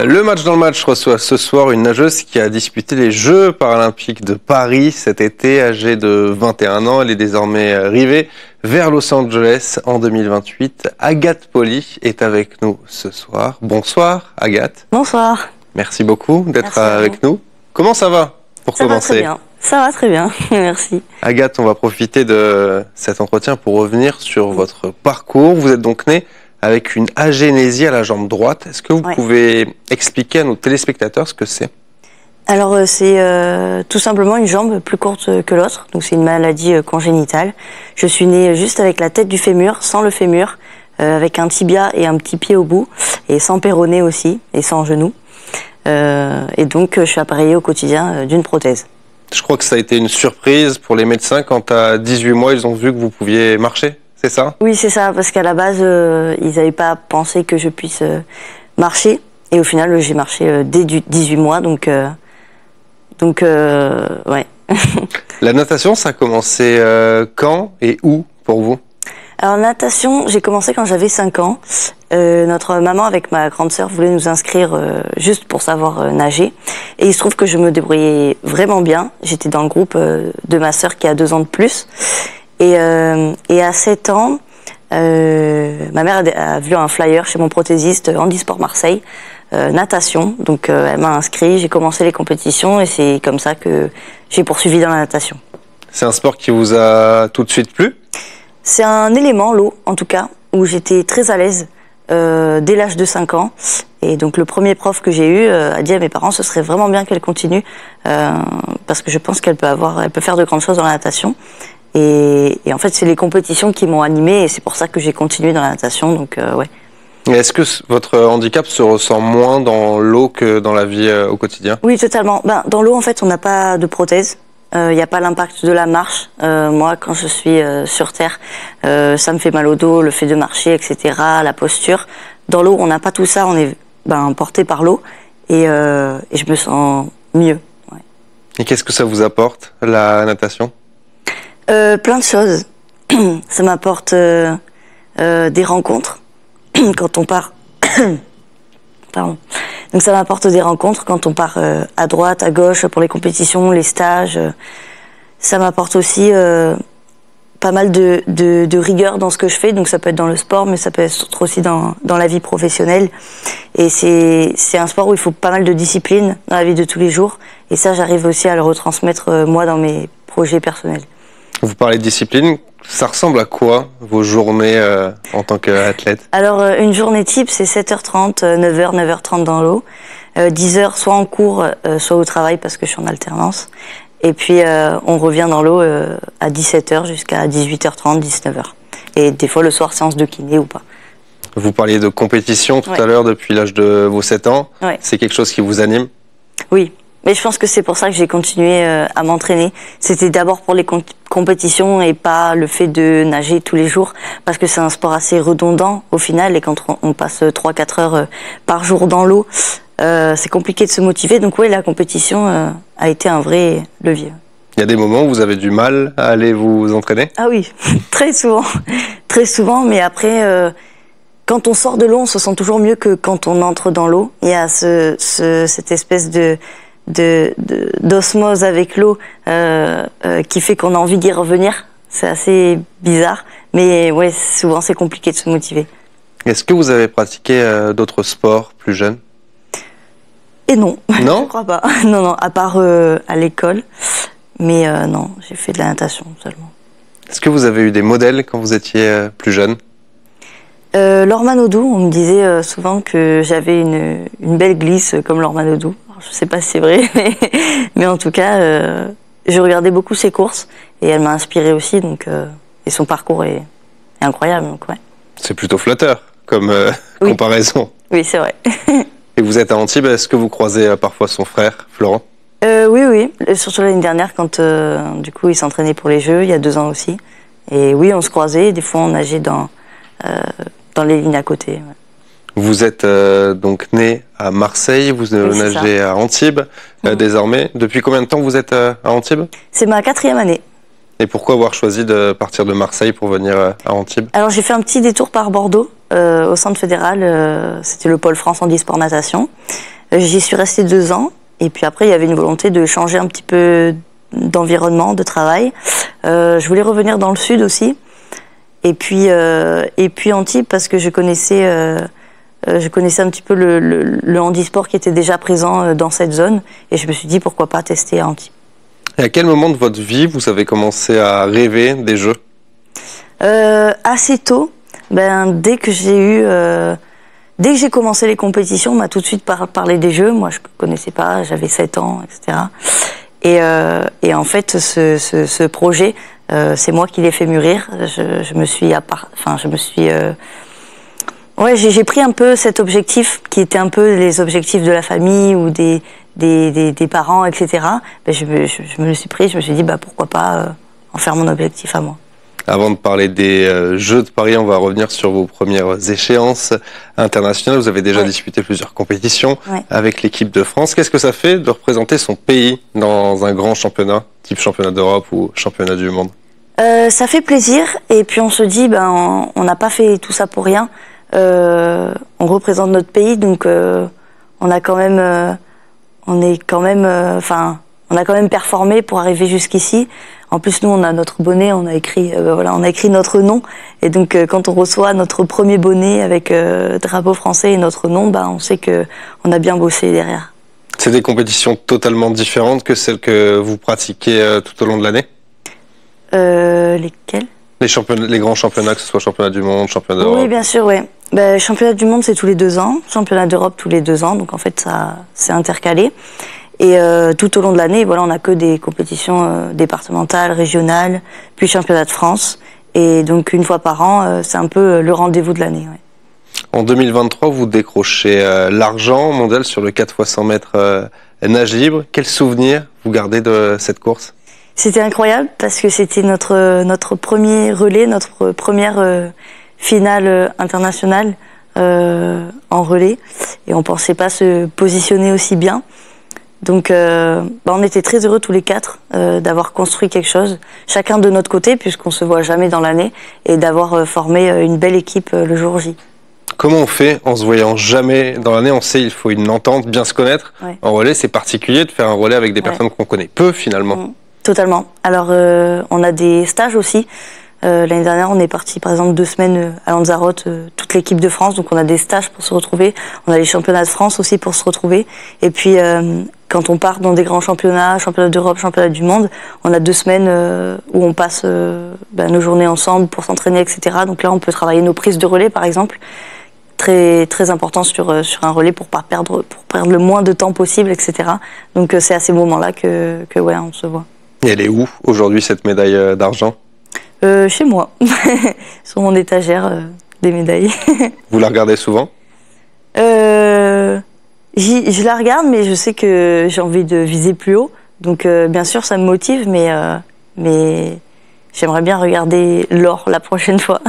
Le match dans le match reçoit ce soir une nageuse qui a disputé les Jeux paralympiques de Paris cet été, âgée de 21 ans. Elle est désormais rivée vers Los Angeles en 2028. Agathe Pauly est avec nous ce soir. Bonsoir Agathe. Bonsoir. Merci beaucoup d'être avec nous. Comment ça va pour commencer? Ça va très bien. Ça va très bien, merci. Agathe, on va profiter de cet entretien pour revenir sur votre parcours. Vous êtes donc née avec une agénésie à la jambe droite. Est-ce que vous pouvez expliquer à nos téléspectateurs ce que c'est? Alors c'est tout simplement une jambe plus courte que l'autre, donc c'est une maladie congénitale. Je suis née juste avec la tête du fémur, sans le fémur, avec un tibia et un petit pied au bout, et sans péroné aussi, et sans genou. Et donc je suis appareillée au quotidien d'une prothèse. Je crois que ça a été une surprise pour les médecins quand à 18 mois ils ont vu que vous pouviez marcher. C'est ça? Oui, c'est ça, parce qu'à la base, ils n'avaient pas pensé que je puisse marcher. Et au final, j'ai marché dès 18 mois, donc ouais. La natation, ça a commencé quand et où pour vous? Alors, natation, j'ai commencé quand j'avais 5 ans. Notre maman, avec ma grande sœur, voulait nous inscrire juste pour savoir nager. Et il se trouve que je me débrouillais vraiment bien. J'étais dans le groupe de ma sœur qui a 2 ans de plus. Et à 7 ans, ma mère a vu un flyer chez mon prothésiste Handisport Marseille, natation. Donc elle m'a inscrit, j'ai commencé les compétitions et c'est comme ça que j'ai poursuivi dans la natation. C'est un sport qui vous a tout de suite plu? C'est un élément, l'eau en tout cas, où j'étais très à l'aise dès l'âge de 5 ans. Et donc le premier prof que j'ai eu a dit à mes parents ce serait vraiment bien qu'elle continue parce que je pense qu'elle peut faire de grandes choses dans la natation. Et en fait, c'est les compétitions qui m'ont animée et c'est pour ça que j'ai continué dans la natation. Donc, ouais. Est-ce que votre handicap se ressent moins dans l'eau que dans la vie au quotidien? Oui, totalement. Dans l'eau, en fait, on n'a pas de prothèse. Il n'y a pas l'impact de la marche. Moi, quand je suis sur Terre, ça me fait mal au dos, le fait de marcher, etc., la posture. Dans l'eau, on n'a pas tout ça. On est porté par l'eau et je me sens mieux. Ouais. Et qu'est-ce que ça vous apporte, la natation? Plein de choses. Ça m'apporte des rencontres quand on part. Pardon. Donc ça m'apporte des rencontres quand on part à droite, à gauche pour les compétitions, les stages. Ça m'apporte aussi pas mal de rigueur dans ce que je fais. Donc ça peut être dans le sport, mais ça peut être aussi dans la vie professionnelle. Et c'est un sport où il faut pas mal de discipline dans la vie de tous les jours. Et ça, j'arrive aussi à le retransmettre moi dans mes projets personnels. Vous parlez de discipline, ça ressemble à quoi vos journées en tant qu'athlète? Alors une journée type c'est 7h30, 9h, 9h30 dans l'eau, 10h soit en cours, soit au travail parce que je suis en alternance. Et puis on revient dans l'eau à 17h jusqu'à 18h30, 19h. Et des fois le soir séance de kiné ou pas. Vous parliez de compétition tout à l'heure depuis l'âge de vos 7 ans. C'est quelque chose qui vous anime? Oui. Mais je pense que c'est pour ça que j'ai continué à m'entraîner. C'était d'abord pour les compétitions et pas le fait de nager tous les jours, parce que c'est un sport assez redondant au final, et quand on passe 3-4 heures par jour dans l'eau, c'est compliqué de se motiver. Donc oui, la compétition a été un vrai levier. Il y a des moments où vous avez du mal à aller vous entraîner? Ah oui, très souvent, mais après... quand on sort de l'eau, on se sent toujours mieux que quand on entre dans l'eau. Il y a cette espèce d'osmose avec l'eau qui fait qu'on a envie d'y revenir. C'est assez bizarre, mais ouais, souvent c'est compliqué de se motiver. Est-ce que vous avez pratiqué d'autres sports plus jeunes? Et non, non je crois pas. Non, à part à l'école, mais non, j'ai fait de la natation seulement. Est-ce que vous avez eu des modèles quand vous étiez plus jeune? Laure Manodou, on me disait souvent que j'avais une belle glisse comme Laure Manodou. Je sais pas si c'est vrai, mais en tout cas, je regardais beaucoup ses courses et elle m'a inspirée aussi, donc, et son parcours est incroyable. Donc, ouais. C'est plutôt flatteur comme comparaison. Oui, c'est vrai. Et vous êtes à Antibes, est-ce que vous croisez parfois son frère, Florent? Oui, surtout l'année dernière quand du coup il s'entraînait pour les Jeux, il y a 2 ans aussi. Et oui, on se croisait, des fois on nageait dans les lignes à côté. Ouais. Vous êtes donc né à Marseille, vous nagez à Antibes désormais. Depuis combien de temps vous êtes à Antibes? C'est ma 4e année. Et pourquoi avoir choisi de partir de Marseille pour venir à Antibes? Alors j'ai fait un petit détour par Bordeaux au centre fédéral, c'était le pôle France handisport natation. J'y suis restée 2 ans. Et puis après, il y avait une volonté de changer un petit peu d'environnement, de travail. Je voulais revenir dans le sud aussi. Et puis Antibes, parce que je connaissais un petit peu le handisport qui était déjà présent dans cette zone. Et je me suis dit, pourquoi pas tester à Antibes. Et à quel moment de votre vie vous avez commencé à rêver des Jeux? Assez tôt. Dès que j'ai commencé les compétitions, on m'a tout de suite parlé des Jeux. Moi, je ne connaissais pas, j'avais 7 ans, etc. Et en fait, ce projet, c'est moi qui l'ai fait mûrir. J'ai pris un peu cet objectif qui était un peu les objectifs de la famille ou des parents, etc. Je me le suis pris, je me suis dit, pourquoi pas en faire mon objectif à moi. Avant de parler des Jeux de Paris, on va revenir sur vos premières échéances internationales. Vous avez déjà disputé plusieurs compétitions avec l'équipe de France. Qu'est-ce que ça fait de représenter son pays dans un grand championnat, type championnat d'Europe ou championnat du monde? Ça fait plaisir et puis on se dit, on n'a pas fait tout ça pour rien. On représente notre pays, donc on a quand même performé pour arriver jusqu'ici. En plus, nous, on a notre bonnet, on a écrit notre nom. Et donc, quand on reçoit notre premier bonnet avec drapeau français et notre nom, on sait que on a bien bossé derrière. C'est des compétitions totalement différentes que celles que vous pratiquez tout au long de l'année? Lesquelles? Les grands championnats, que ce soit championnat du monde, championnat d'Europe. Oui, bien sûr, oui. Championnat du monde, c'est tous les 2 ans. Championnat d'Europe, tous les 2 ans. Donc, en fait, ça c'est intercalé. Et tout au long de l'année, on n'a que des compétitions départementales, régionales, puis championnat de France. Et donc, une fois par an, c'est un peu le rendez-vous de l'année. Ouais. En 2023, vous décrochez l'argent mondial sur le 4x100 mètres nage libre. Quel souvenir vous gardez de cette course? C'était incroyable parce que c'était notre premier relais, notre première finale internationale en relais. Et on ne pensait pas se positionner aussi bien. Donc on était très heureux tous les 4 d'avoir construit quelque chose, chacun de notre côté, puisqu'on ne se voit jamais dans l'année, et d'avoir formé une belle équipe le jour J. Comment on fait en se voyant jamais dans l'année? On sait qu'il faut une entente, bien se connaître. Ouais. En relais, c'est particulier de faire un relais avec des personnes qu'on connaît peu finalement. Totalement. Alors on a des stages aussi. L'année dernière, on est parti par exemple 2 semaines à Lanzarote, toute l'équipe de France, donc on a des stages pour se retrouver. On a les championnats de France aussi pour se retrouver. Et puis quand on part dans des grands championnats, championnats d'Europe, championnats du monde, on a 2 semaines où on passe nos journées ensemble pour s'entraîner, etc. Donc là, on peut travailler nos prises de relais, par exemple. Très, très important sur un relais pour perdre le moins de temps possible, etc. Donc c'est à ces moments-là que on se voit. Et elle est où aujourd'hui cette médaille d'argent? Chez moi, sur mon étagère des médailles. Vous la regardez souvent? Je la regarde, mais je sais que j'ai envie de viser plus haut. Donc bien sûr, ça me motive, mais j'aimerais bien regarder l'or la prochaine fois.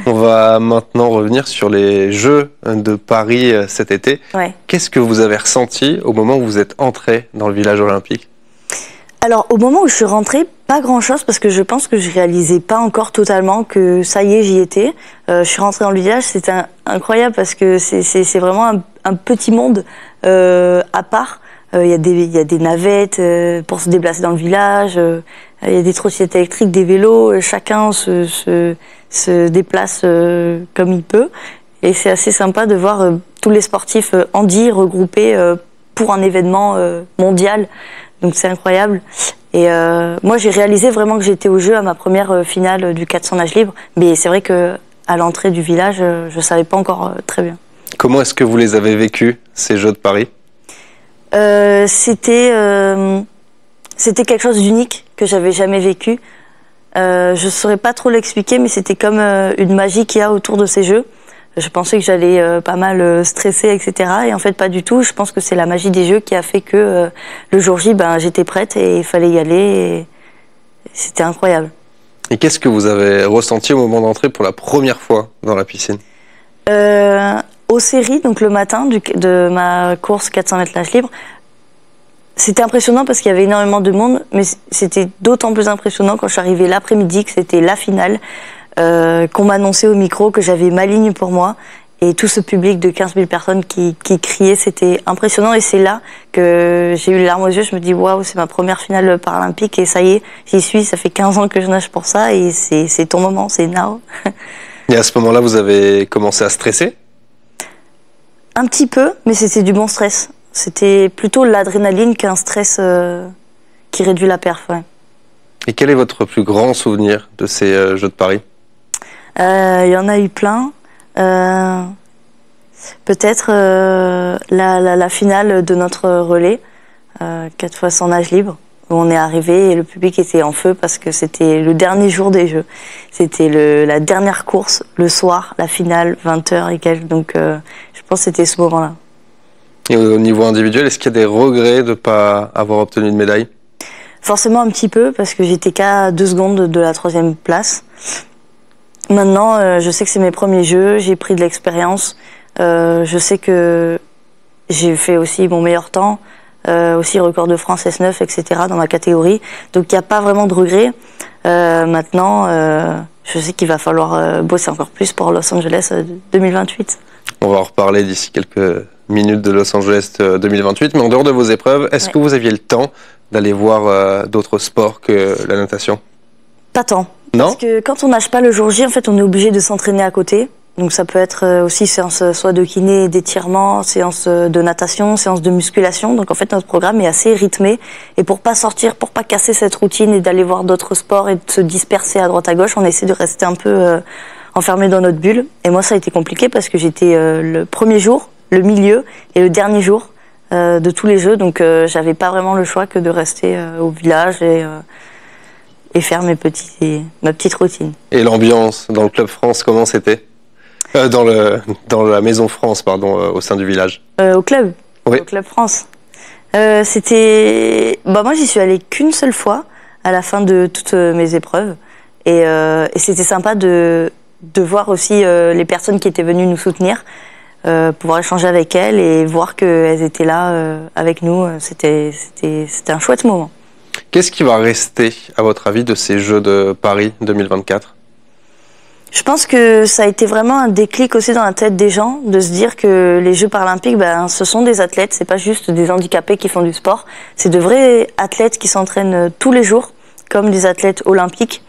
On va maintenant revenir sur les Jeux de Paris cet été. Ouais. Qu'est-ce que vous avez ressenti au moment où vous êtes entré dans le village olympique? Alors, au moment où je suis rentrée, pas grand-chose, parce que je pense que je réalisais pas encore totalement que ça y est, j'y étais. Je suis rentrée dans le village, c'était incroyable parce que c'est vraiment un petit monde à part. Il y a des navettes pour se déplacer dans le village, il y a des trottinettes électriques, des vélos, chacun se déplace comme il peut. Et c'est assez sympa de voir tous les sportifs handi regroupés pour un événement mondial. Donc c'est incroyable. Et moi j'ai réalisé vraiment que j'étais au jeu à ma première finale du 400 nage libre. Mais c'est vrai que à l'entrée du village, je savais pas encore très bien. Comment est-ce que vous les avez vécus, ces Jeux de Paris? C'était quelque chose d'unique que j'avais jamais vécu. Je saurais pas trop l'expliquer, mais c'était comme une magie qu'il y a autour de ces Jeux. Je pensais que j'allais pas mal stresser, etc. Et en fait, pas du tout. Je pense que c'est la magie des Jeux qui a fait que le jour J, j'étais prête et il fallait y aller. Et c'était incroyable. Et qu'est-ce que vous avez ressenti au moment d'entrer pour la première fois dans la piscine? Aux séries, donc le matin de ma course 400 mètres nage libre, c'était impressionnant parce qu'il y avait énormément de monde, mais c'était d'autant plus impressionnant quand je suis arrivée l'après-midi, que c'était la finale. qu'on m'annonçait au micro que j'avais ma ligne pour moi. Et tout ce public de 15 000 personnes qui criaient, c'était impressionnant. Et c'est là que j'ai eu les larmes aux yeux. Je me dis, waouh, c'est ma première finale paralympique. Et ça y est, j'y suis. Ça fait 15 ans que je nage pour ça. Et c'est ton moment, c'est now. Et à ce moment-là, vous avez commencé à stresser? Un petit peu, mais c'était du bon stress. C'était plutôt l'adrénaline qu'un stress qui réduit la perf. Ouais. Et quel est votre plus grand souvenir de ces Jeux de Paris? Il y en a eu plein. Peut-être la finale de notre relais, 4 fois 100 nage libre, où on est arrivé et le public était en feu parce que c'était le dernier jour des Jeux. C'était la dernière course, le soir, la finale, 20h et quelques. Donc je pense que c'était ce moment-là. Et au niveau individuel, est-ce qu'il y a des regrets de ne pas avoir obtenu de médaille? Forcément un petit peu, parce que j'étais qu'à 2 secondes de la 3e place. Maintenant, je sais que c'est mes premiers Jeux, j'ai pris de l'expérience. Je sais que j'ai fait aussi mon meilleur temps, aussi record de France S9, etc. dans ma catégorie. Donc il n'y a pas vraiment de regrets. Maintenant, je sais qu'il va falloir bosser encore plus pour Los Angeles 2028. On va en reparler d'ici quelques minutes de Los Angeles 2028. Mais en dehors de vos épreuves, est-ce que vous aviez le temps d'aller voir d'autres sports que la natation? Pas tant. Non. Parce que quand on nage pas le jour J, en fait, on est obligé de s'entraîner à côté. Donc ça peut être aussi séance soit de kiné, d'étirement, séance de natation, séance de musculation. Donc en fait, notre programme est assez rythmé. Et pour pas sortir, pour pas casser cette routine et d'aller voir d'autres sports et de se disperser à droite à gauche, on essaie de rester un peu enfermé dans notre bulle. Et moi, ça a été compliqué parce que j'étais le premier jour, le milieu et le dernier jour de tous les Jeux. Donc j'avais pas vraiment le choix que de rester au village et faire ma petite routine. Et l'ambiance dans le Club France, comment c'était? Dans la Maison France, pardon, au sein du village. Au club. Oui. Au Club France. C'était... moi, j'y suis allée qu'une seule fois à la fin de toutes mes épreuves. Et c'était sympa de voir aussi les personnes qui étaient venues nous soutenir, pouvoir échanger avec elles et voir qu'elles étaient là avec nous. C'était un chouette moment. Qu'est-ce qui va rester, à votre avis, de ces Jeux de Paris 2024? Je pense que ça a été vraiment un déclic aussi dans la tête des gens, de se dire que les Jeux paralympiques, ce sont des athlètes, c'est pas juste des handicapés qui font du sport, c'est de vrais athlètes qui s'entraînent tous les jours, comme des athlètes olympiques.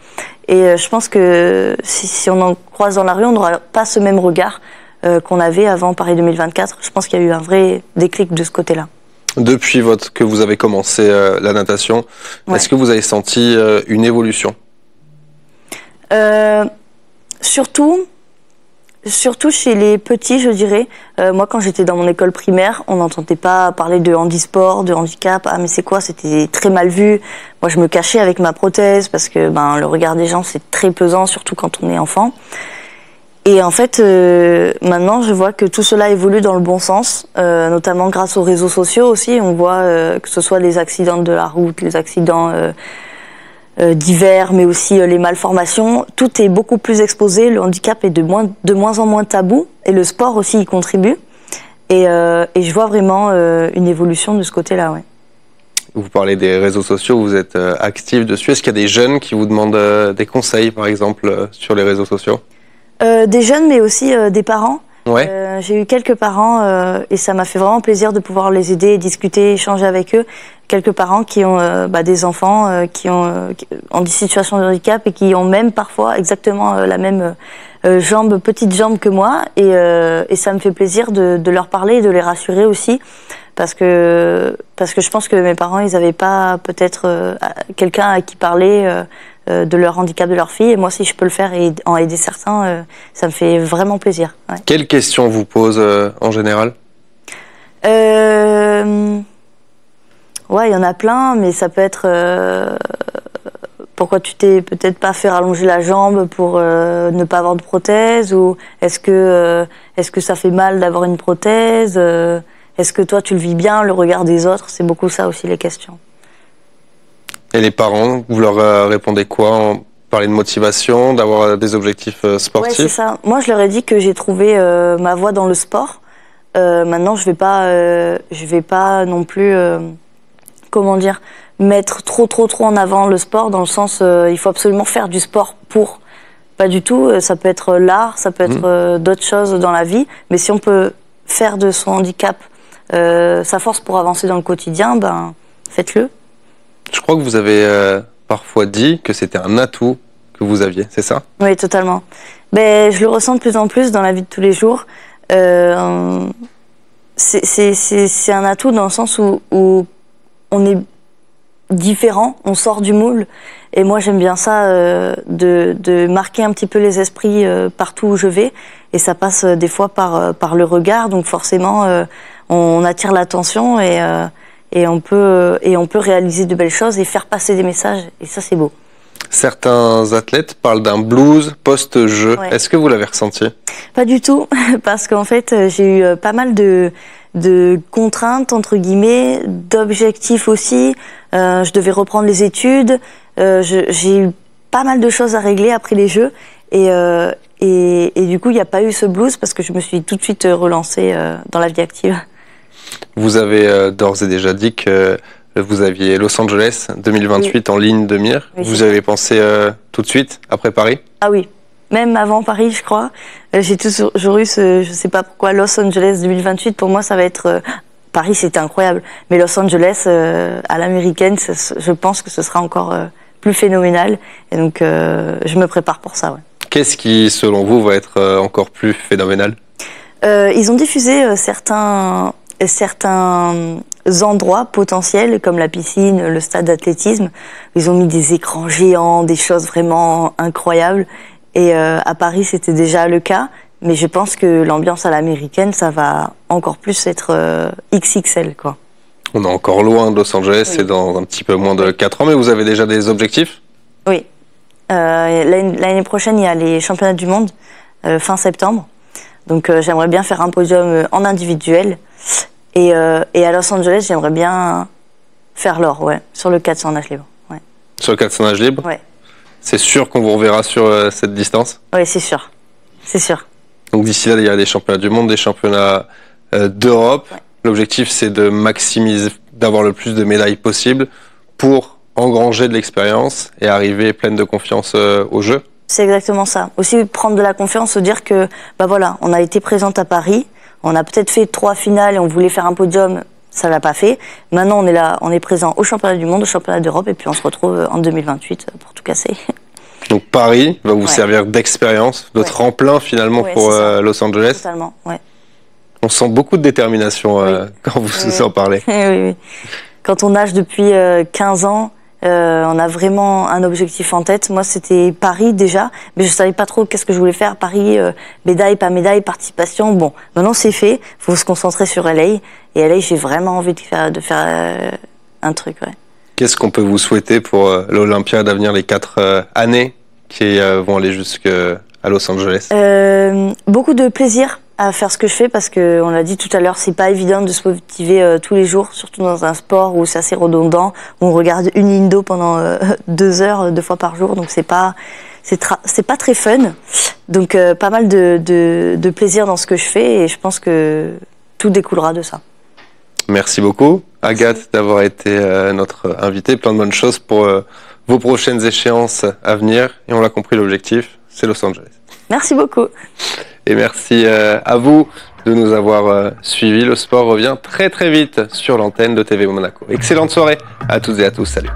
Et je pense que si on en croise dans la rue, on n'aura pas ce même regard qu'on avait avant Paris 2024. Je pense qu'il y a eu un vrai déclic de ce côté-là. Depuis que vous avez commencé la natation, ouais. Est-ce que vous avez senti une évolution? Surtout chez les petits, je dirais. Moi, quand j'étais dans mon école primaire, on n'entendait pas parler de handisport, de handicap. Ah, mais c'est quoi? C'était très mal vu. Moi, je me cachais avec ma prothèse parce que le regard des gens, c'est très pesant, surtout quand on est enfant. Et en fait, maintenant, je vois que tout cela évolue dans le bon sens, notamment grâce aux réseaux sociaux aussi. On voit que ce soit les accidents de la route, les accidents divers, mais aussi les malformations. Tout est beaucoup plus exposé. Le handicap est de moins en moins tabou. Et le sport aussi y contribue. Et je vois vraiment une évolution de ce côté-là, ouais. Vous parlez des réseaux sociaux, vous êtes actif dessus. Est-ce qu'il y a des jeunes qui vous demandent des conseils, par exemple, sur les réseaux sociaux? Des jeunes, mais aussi des parents. Ouais. J'ai eu quelques parents et ça m'a fait vraiment plaisir de pouvoir les aider, discuter, échanger avec eux. Quelques parents qui ont des enfants qui ont des situations de handicap et qui ont même parfois exactement la même petite jambe que moi. Et ça me fait plaisir de leur parler et de les rassurer aussi. Parce que je pense que mes parents, ils n'avaient pas peut-être quelqu'un à qui parler de leur handicap de leur fille. Et moi, si je peux le faire et en aider certains, ça me fait vraiment plaisir. Ouais. Quelles questions vous posent en général? Ouais, il y en a plein, mais ça peut être pourquoi tu t'es peut-être pas fait rallonger la jambe pour ne pas avoir de prothèse, ou est-ce que ça fait mal d'avoir une prothèse, est-ce que toi tu le vis bien, le regard des autres, c'est beaucoup ça aussi les questions. Et les parents, vous leur répondez quoi? Parler de motivation, d'avoir des objectifs sportifs? Ouais, c'est ça. Moi, je leur ai dit que j'ai trouvé ma voie dans le sport. Maintenant, je vais pas non plus, mettre trop en avant le sport, dans le sens il faut absolument faire du sport pour Pas du tout. Ça peut être l'art, ça peut être d'autres choses dans la vie. Mais si on peut faire de son handicap sa force pour avancer dans le quotidien, ben faites-le. Je crois que vous avez parfois dit que c'était un atout que vous aviez, c'est ça? Oui, totalement. Ben, je le ressens de plus en plus dans la vie de tous les jours. C'est un atout dans le sens où on est différent, on sort du moule. Et moi, j'aime bien ça, de marquer un petit peu les esprits partout où je vais. Et ça passe des fois par le regard. Donc forcément, on attire l'attention et on peut réaliser de belles choses et faire passer des messages. Et ça, c'est beau. Certains athlètes parlent d'un blues post-jeu. Ouais. Est-ce que vous l'avez ressenti? Pas du tout, parce qu'en fait, j'ai eu pas mal de contraintes, entre guillemets, d'objectifs aussi. Je devais reprendre les études. J'ai eu pas mal de choses à régler après les Jeux. Et du coup, il n'y a pas eu ce blues parce que je me suis tout de suite relancée dans la vie active. Vous avez d'ores et déjà dit que vous aviez Los Angeles 2028 en ligne de mire. Oui, vous avez pensé tout de suite après Paris? Ah oui, même avant Paris, je crois. J'ai toujours eu je sais pas pourquoi, Los Angeles 2028, pour moi, ça va être... Paris, c'était incroyable. Mais Los Angeles, à l'américaine, je pense que ce sera encore plus phénoménal. Et donc, je me prépare pour ça, ouais. Qu'est-ce qui, selon vous, va être encore plus phénoménal? Ils ont diffusé certains endroits potentiels comme la piscine, le stade d'athlétisme. Ils ont mis des écrans géants, des choses vraiment incroyables. Et à Paris, c'était déjà le cas. Mais je pense que l'ambiance à l'américaine, ça va encore plus être XXL, quoi. On est encore loin de Los Angeles, Oui. c'est dans un petit peu moins de 4 ans, mais vous avez déjà des objectifs? Oui. L'année prochaine, il y a les championnats du monde, fin septembre. Donc j'aimerais bien faire un podium en individuel. Et à Los Angeles, j'aimerais bien faire l'or, ouais, sur le 400 nage libre. Ouais. Sur le 400 nage libre? Ouais. C'est sûr qu'on vous reverra sur cette distance? Oui, c'est sûr. C'est sûr. Donc d'ici là, il y a des championnats du monde, des championnats d'Europe. Ouais. L'objectif, c'est de maximiser, d'avoir le plus de médailles possible pour engranger de l'expérience et arriver pleine de confiance au jeu. C'est exactement ça. Aussi prendre de la confiance, se dire que, bah voilà, on a été présente à Paris, on a peut-être fait 3 finales et on voulait faire un podium, ça l'a pas fait. Maintenant, on est là, on est présent au championnat du monde, au championnat d'Europe et puis on se retrouve en 2028 pour tout casser. Donc Paris va vous servir d'expérience, de tremplin finalement pour Los Angeles. Totalement, ouais. On sent beaucoup de détermination quand vous en parlez. Oui. Quand on nage depuis 15 ans, on a vraiment un objectif en tête. Moi, c'était Paris déjà, mais je savais pas trop qu'est-ce que je voulais faire. Paris, médaille, pas médaille, participation. Bon, maintenant c'est fait. Faut se concentrer sur LA. Et LA, j'ai vraiment envie de faire un truc, ouais. Qu'est-ce qu'on peut vous souhaiter pour l'Olympia d'avenir, les 4 années qui vont aller jusqu'à Los Angeles? Beaucoup de plaisir à faire ce que je fais parce que, on l'a dit tout à l'heure, c'est pas évident de se motiver tous les jours, surtout dans un sport où c'est assez redondant, où on regarde une indo pendant 2 heures, 2 fois par jour, donc c'est pas très fun. Donc pas mal de plaisir dans ce que je fais et je pense que tout découlera de ça. Merci beaucoup, Agathe, d'avoir été notre invitée. Plein de bonnes choses pour vos prochaines échéances à venir. Et on l'a compris, l'objectif, c'est Los Angeles. Merci beaucoup. Et merci à vous de nous avoir suivis. Le sport revient très très vite sur l'antenne de TV Monaco. Excellente soirée à toutes et à tous. Salut.